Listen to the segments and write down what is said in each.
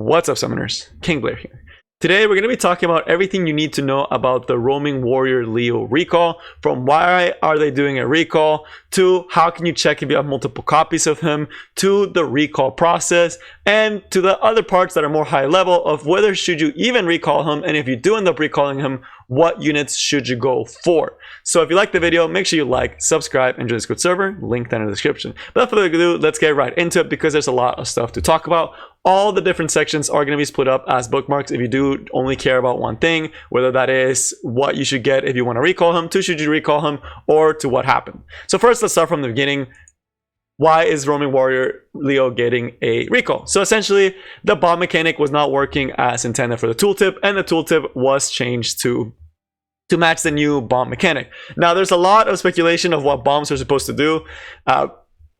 What's up, summoners? King Blair here. Today we're going to be talking about everything you need to know about the Roaming Warrior Leo recall, from why are they doing a recall, to how can you check if you have multiple copies of him, to the recall process, and to the other parts that are more high level of whether should you even recall him, and if you do end up recalling him, what units should you go for. So if you like the video, make sure you like, subscribe, and join the Discord server, link down in the description. But without further ado, let's get right into it because there's a lot of stuff to talk about. All the different sections are going to be split up as bookmarks if you do only care about one thing, whether that is what you should get if you want to recall him, to should you recall him, or to what happened. So first, let's start from the beginning. Why is Roaming Warrior Leo getting a recall? So essentially, the bomb mechanic was not working as intended for the tooltip, and the tooltip was changed to match the new bomb mechanic. Now, there's a lot of speculation of what bombs are supposed to do.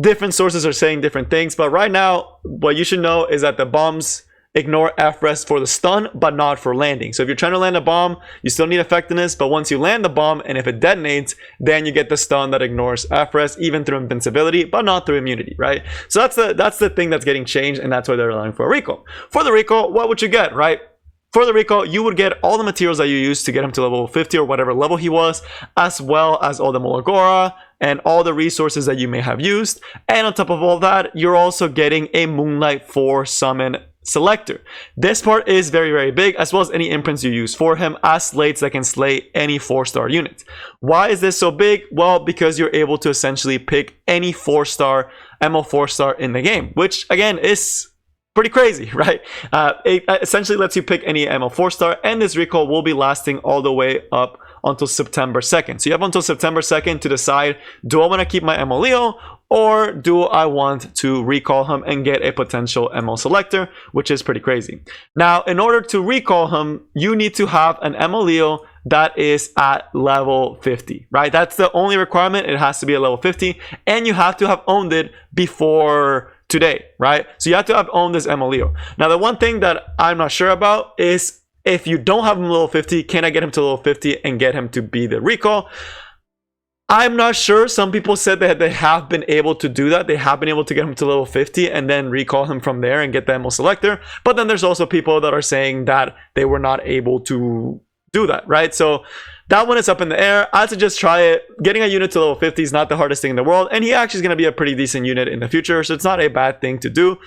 Different sources are saying different things, but right now, what you should know is that the bombs ignore F-rest for the stun, but not for landing. So if you're trying to land a bomb, you still need effectiveness, but once you land the bomb and if it detonates, then you get the stun that ignores F-rest, even through invincibility, but not through immunity, right? So that's the thing that's getting changed, and that's why they're allowing for a recall. For the recall, what would you get, right? For the recall, you would get all the materials that you used to get him to level 50 or whatever level he was, as well as all the Molagora and all the resources that you may have used. And on top of all that, you're also getting a Moonlight 4 summon selector. This part is very, very big, as well as any imprints you use for him as slates that can slay any 4-star unit. Why is this so big? Well, because you're able to essentially pick any 4-star, MO 4-star in the game, which again is pretty crazy, right? It essentially lets you pick any MO 4-star, and this recall will be lasting all the way up until September 2nd. So you have until September 2nd to decide, do I want to keep my MO Leo, or do I want to recall him and get a potential MO selector, which is pretty crazy. Now, in order to recall him, you need to have an MO Leo that is at level 50, right? That's the only requirement. It has to be at level 50, and you have to have owned it before today, right? So you have to have owned this MO Leo. Now, the one thing that I'm not sure about is if you don't have him level 50, can I get him to level 50 and get him to be the recall? I'm not sure. Some people said that they have been able to do that. They have been able to get him to level 50 and then recall him from there and get the MO selector. But then there's also people that are saying that they were not able to do that, right? So that one is up in the air. I'd suggest try it. Getting a unit to level 50 is not the hardest thing in the world, and he actually is going to be a pretty decent unit in the future, so it's not a bad thing to do.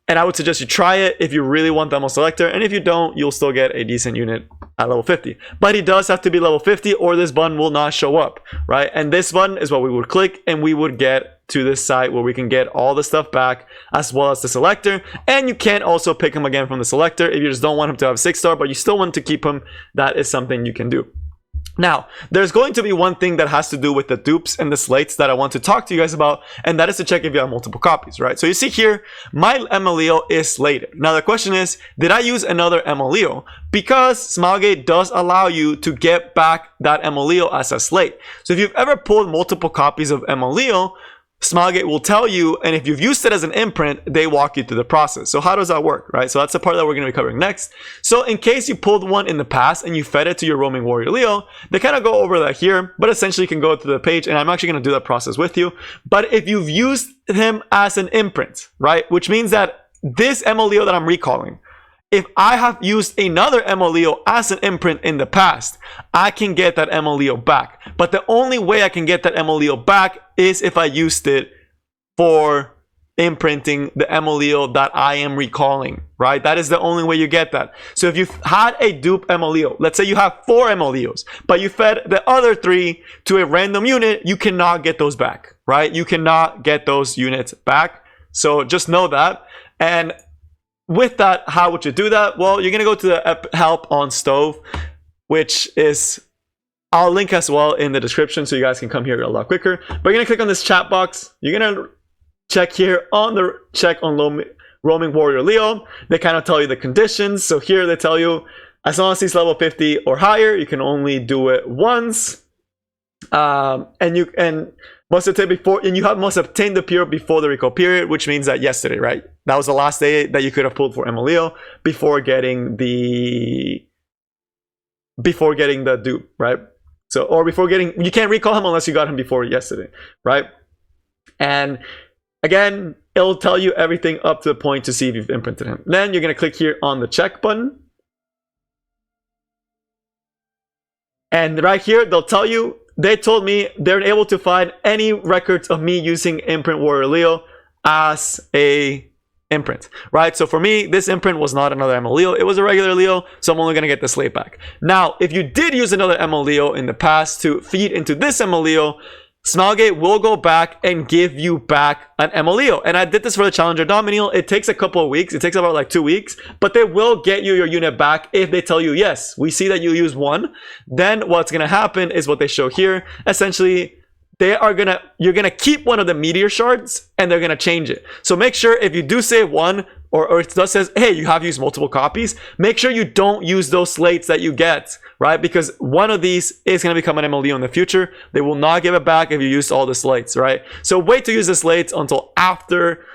And I would suggest you try it if you really want the MO selector, and if you don't, you'll still get a decent unit at level 50. But he does have to be level 50 or this button will not show up, right? And this button is what we would click, and we would get to this site where we can get all the stuff back, as well as the selector. And you can also pick him again from the selector if you just don't want him to have 6-star, but you still want to keep him. That is something you can do. Now, there's going to be one thing that has to do with the dupes and the slates that I want to talk to you guys about, and that is to check if you have multiple copies, right? So you see here, my MO Leo is slated. Now the question is, did I use another MO Leo? Because Smilegate does allow you to get back that MO Leo as a slate. So if you've ever pulled multiple copies of MO Leo, Smilegate will tell you, and if you've used it as an imprint, they walk you through the process. So how does that work, right? So that's the part that we're going to be covering next. So in case you pulled one in the past and you fed it to your Roaming Warrior Leo, they kind of go over that here, but essentially you can go to the page, and I'm actually going to do that process with you. But if you've used him as an imprint, right, which means that this MO Leo that I'm recalling, if I have used another MO Leo as an imprint in the past, I can get that MO Leo back. But the only way I can get that MO Leo back is if I used it for imprinting the MO Leo that I am recalling, right? That is the only way you get that. So if you've had a dupe MO Leo, let's say you have 4 MO Leos, but you fed the other 3 to a random unit, you cannot get those back, right? You cannot get those units back. So just know that. And with that, how would you do that? Well, you're going to go to the help on Stove, which is, I'll link as well in the description so you guys can come here a lot quicker. But you're going to click on this chat box. You're going to check here on the check on Roaming Warrior Leo. They kind of tell you the conditions. So here they tell you, as long as he's level 50 or higher, you can only do it once. And must obtain before, and you must obtain the period before the recall period, which means that yesterday, right? That was the last day that you could have pulled for MO Leo before getting the dupe, right? So, or before getting, you can't recall him unless you got him before yesterday, right? And again, it'll tell you everything up to the point to see if you've imprinted him. Then you're going to click here on the check button. And right here, they'll tell you, they told me they're able to find any records of me using Imprint Warrior Leo as a imprint, right? So for me, this imprint was not another ML Leo, it was a regular Leo, so I'm only going to get the slate back. Now, if you did use another ML Leo in the past to feed into this ML Leo, Smilegate will go back and give you back an ML Leo. And I did this for the Challenger Dominial. It takes a couple of weeks. It takes about like 2 weeks, but they will get you your unit back if they tell you, yes, we see that you use one. Then what's going to happen is what they show here. Essentially, you're gonna keep one of the meteor shards and they're gonna change it. So make sure if you do save one, or it does says, hey, you have used multiple copies, make sure you don't use those slates that you get, right? Because one of these is gonna become an ML Leo in the future. They will not give it back if you used all the slates, right? So wait to use the slates until after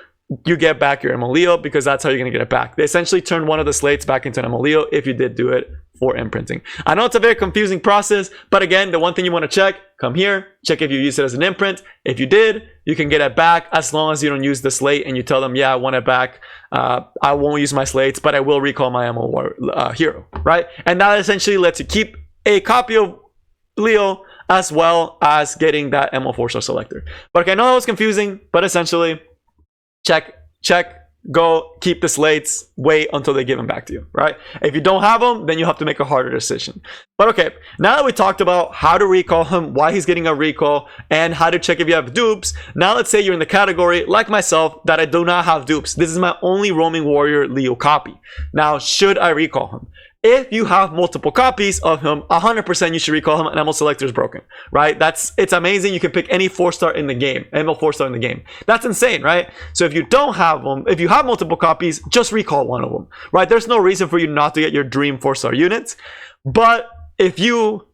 you get back your ML Leo, because that's how you're gonna get it back. They essentially turn one of the slates back into an ML Leo if you did do it for imprinting. I know it's a very confusing process, but again, the one thing you want to check, come here, check if you use it as an imprint. If you did, you can get it back as long as you don't use the slate and you tell them, yeah, I want it back. I won't use my slates, but I will recall my ML hero, right? And that essentially lets you keep a copy of Leo as well as getting that ML 4-star selector. But okay, I know that was confusing, but essentially, check, go, keep the slates, wait until they give them back to you, right? If you don't have them, then you have to make a harder decision. But okay, now that we talked about how to recall him, why he's getting a recall, and how to check if you have dupes, now let's say you're in the category, like myself, that I do not have dupes. This is my only roaming warrior Leo copy. Now, should I recall him? If you have multiple copies of him, 100% you should recall him, and ML selector is broken, right? It's amazing. You can pick any 4-star in the game, ML 4-star in the game. That's insane, right? So if you don't have them, if you have multiple copies, just recall one of them, right? There's no reason for you not to get your dream 4-star units. But if you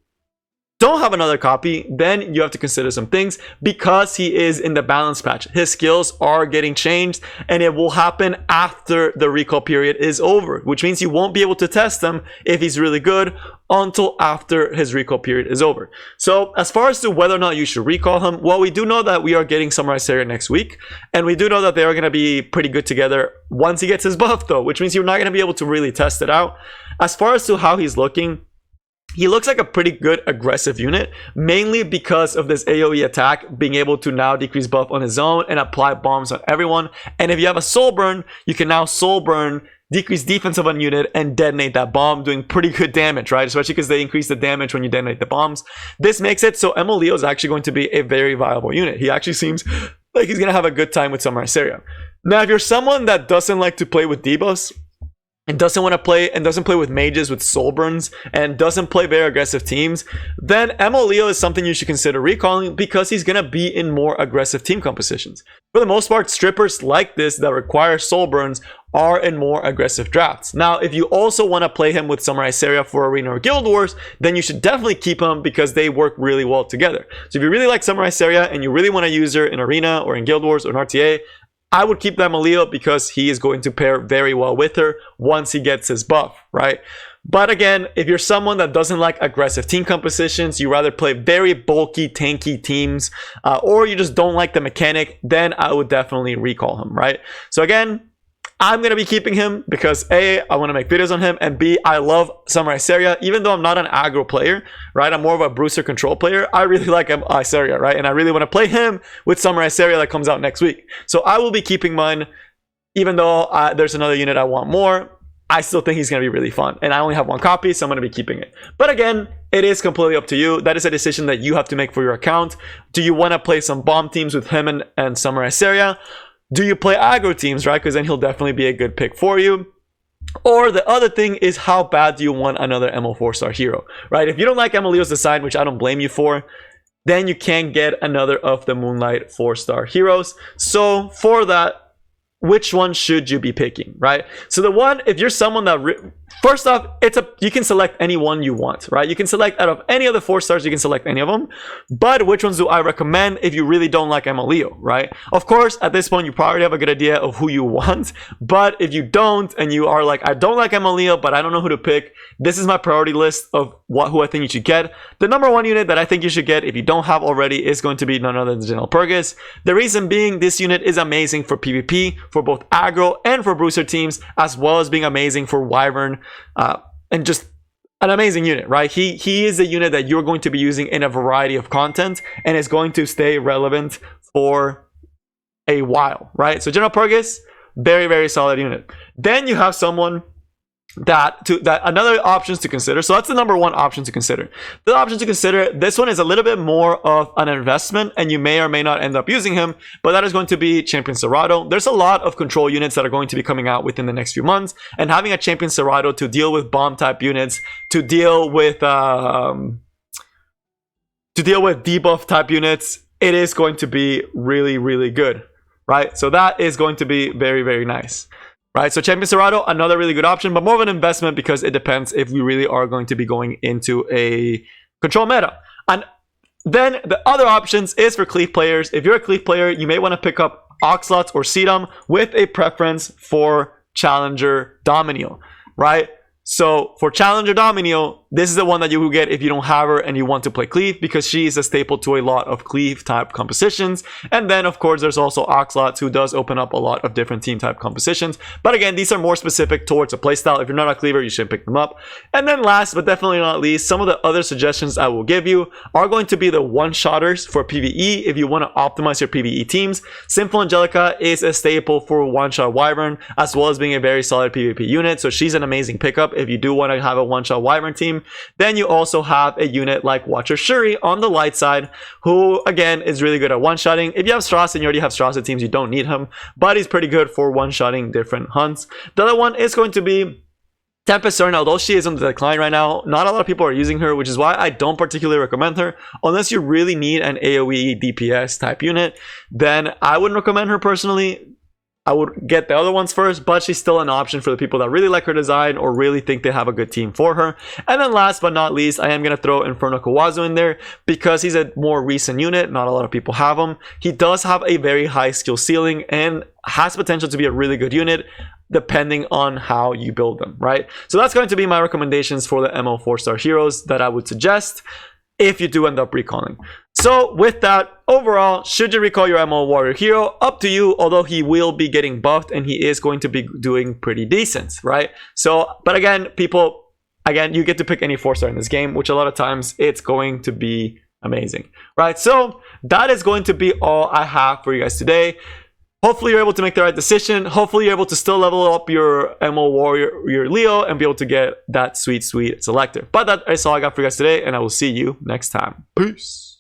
don't have another copy, then you have to consider some things, because he is in the balance patch. His skills are getting changed, and it will happen after the recall period is over, which means you won't be able to test him if he's really good until after his recall period is over. So as far as to whether or not you should recall him, well, we do know that we are getting Samurai Seria next week, and we do know that they are going to be pretty good together once he gets his buff though, which means you're not going to be able to really test it out. As far as to how he's looking, he looks like a pretty good aggressive unit, mainly because of this AoE attack, being able to now decrease buff on his own and apply bombs on everyone. And if you have a soul burn, you can now soul burn, decrease defense of a unit, and detonate that bomb, doing pretty good damage, right? Especially because they increase the damage when you detonate the bombs. This makes it so ML Leo is actually going to be a very viable unit. He actually seems like he's going to have a good time with Samurai Seria. Now, if you're someone that doesn't like to play with debuffs, and doesn't want to play, and doesn't play with mages with soul burns, and doesn't play very aggressive teams, then ML Leo is something you should consider recalling, because he's going to be in more aggressive team compositions. For the most part, strippers like this that require soul burns are in more aggressive drafts. Now, if you also want to play him with Samurai Seria for Arena or Guild Wars, then you should definitely keep him, because they work really well together. So if you really like Samurai Seria and you really want to use her in Arena or in Guild Wars or in RTA, I would keep that ML Leo, because he is going to pair very well with her once he gets his buff, right? But again, if you're someone that doesn't like aggressive team compositions, you rather play very bulky, tanky teams, or you just don't like the mechanic, then I would definitely recall him, right? So again, I'm going to be keeping him because A, I want to make videos on him, and B, I love Samurai Seria. Even though I'm not an aggro player, right? I'm more of a Bruiser control player. I really like Seria, right? And I really want to play him with Samurai Seria that comes out next week. So I will be keeping mine, even though there's another unit I want more. I still think he's going to be really fun. And I only have one copy, so I'm going to be keeping it. But again, it is completely up to you. That is a decision that you have to make for your account. Do you want to play some bomb teams with him and Samurai Seria? Do you play aggro teams, right? Because then he'll definitely be a good pick for you. Or the other thing is, how bad do you want another ML 4-star hero, right? If you don't like ML Leo's design, which I don't blame you for, then you can get another of the Moonlight 4-star heroes. So for that, which one should you be picking, right? So the one, if you're someone that first off, you can select any one you want, right? You can select out of any of the 4 stars, you can select any of them. But which ones do I recommend if you really don't like MLEO, right? Of course, at this point, you probably have a good idea of who you want. But if you don't, and you are like, I don't like MLEO, but I don't know who to pick, this is my priority list of who I think you should get. The number 1 unit that I think you should get, if you don't have already, is going to be none other than General Purgus. The reason being, this unit is amazing for PvP, for both aggro and for bruiser teams, as well as being amazing for Wyvern, and just an amazing unit, right? He is a unit that you're going to be using in a variety of content and is going to stay relevant for a while, right? So General Purgus, very, very solid unit. Then you have someone that another options to consider. So that's the number 1 option to consider. The option to consider, this one is a little bit more of an investment, and you may or may not end up using him, but that is going to be Champion Serato. There's a lot of control units that are going to be coming out within the next few months, and having a Champion Serato to deal with bomb type units, to deal with debuff type units, it is going to be really, really good, right? So that is going to be very, very nice. Right, so Champion Serato, another really good option, but more of an investment because it depends if we really are going to be going into a control meta. And then the other options is for Cleave players. If you're a Cleave player, you may want to pick up Oxlots or Sedum with a preference for Challenger Dominio, right? So for Challenger Dominio, this is the one that you will get if you don't have her and you want to play Cleave, because she is a staple to a lot of Cleave type compositions. And then of course there's also Oxlots, who does open up a lot of different team type compositions. But again, these are more specific towards a playstyle. If you're not a Cleaver, you shouldn't pick them up. And then last but definitely not least, some of the other suggestions I will give you are going to be the one-shotters for PvE if you want to optimize your PvE teams. Sinful Angelica is a staple for one-shot Wyvern, as well as being a very solid PvP unit. So she's an amazing pickup if you do want to have a one-shot Wyvern team. Then you also have a unit like Watcher Shuri on the light side, who again is really good at one-shotting. If you have Strauss and you already have Strauss teams, you don't need him, but he's pretty good for one-shotting different hunts. The other one is going to be Tempest Cern. Although she is on the decline right now, not a lot of people are using her, which is why I don't particularly recommend her unless you really need an AoE DPS type unit. Then I wouldn't recommend her personally. I would get the other ones first, but she's still an option for the people that really like her design or really think they have a good team for her. And then last but not least, I am going to throw Inferno Kawazu in there because he's a more recent unit. Not a lot of people have him. He does have a very high skill ceiling and has potential to be a really good unit depending on how you build them, right? So that's going to be my recommendations for the MO 4-star heroes that I would suggest if you do end up recalling. So with that, overall, should you recall your MO Warrior hero? Up to you, although he will be getting buffed and he is going to be doing pretty decent, right? So, but again, you get to pick any 4-star in this game, which a lot of times it's going to be amazing, right? So that is going to be all I have for you guys today. Hopefully you're able to make the right decision. Hopefully you're able to still level up your MO Warrior, your Leo, and be able to get that sweet, sweet selector. But that is all I got for you guys today, and I will see you next time. Peace.